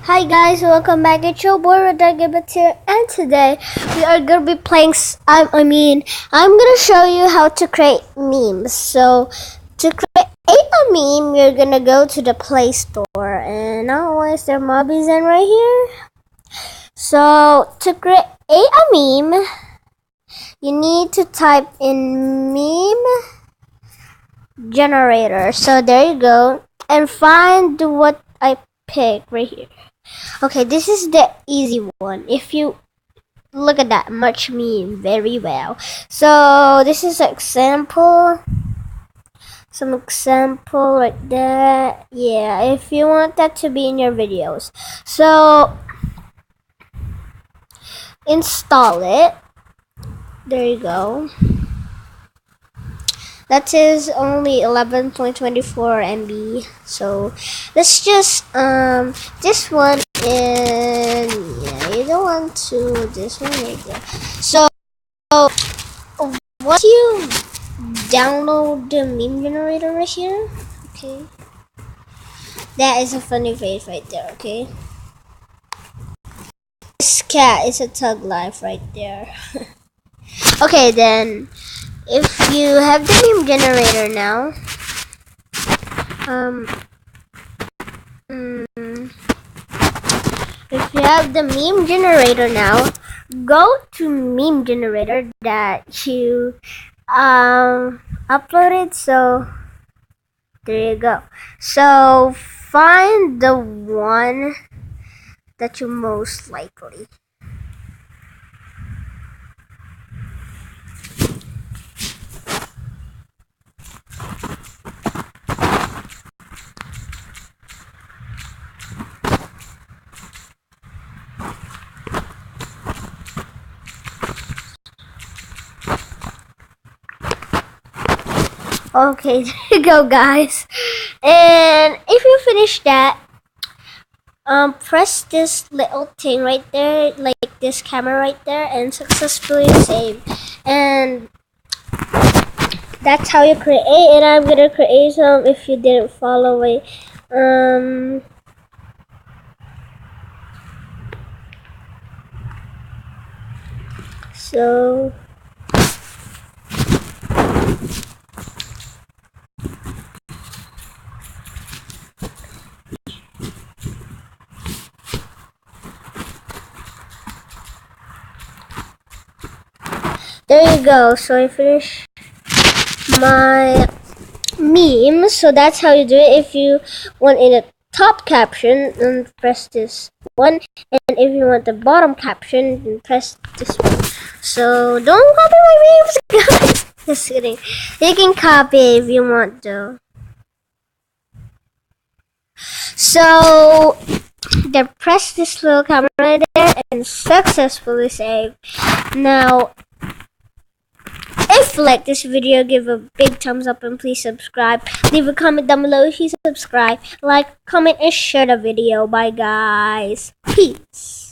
Hi guys, welcome back. It's your boy Dino Gaming YT, and today we are gonna be playing. I'm gonna show you how to create memes. So to create a meme, you're gonna go to the Play Store, and now why is there mobbies in right here? So to create a meme, you need to type in meme generator. So there you go, and find what I picked right here. Okay, this is the easy one. If you look at that much meme very well. So this is an example. Some example right there. Yeah, if you want that to be in your videos. So install it. There you go. That is only 11.24 MB. So let's just this one, and yeah, you don't want to this one right there. So once you download the meme generator right here, okay, that is a funny face right there. Okay, this cat is a tug life right there. Okay, then if you have the meme generator now, if you have the meme generator now, go to meme generator that you uploaded. So there you go. So find the one that you most likely. Okay, there you go, guys. And if you finish that, press this little thing right there, like this camera right there, and successfully save. And that's how you create. And I'm gonna create some if you didn't follow it. So there you go. So I finished my meme. So that's how you do it. If you want in the top caption, then press this one, and if you want the bottom caption, then press this one. So don't copy my memes, guys. Just kidding. You can copy if you want to. So then press this little camera right there and successfully save. Now, if you like this video, give a big thumbs up and please subscribe. Leave a comment down below if you subscribe. Like, comment, and share the video. Bye, guys. Peace.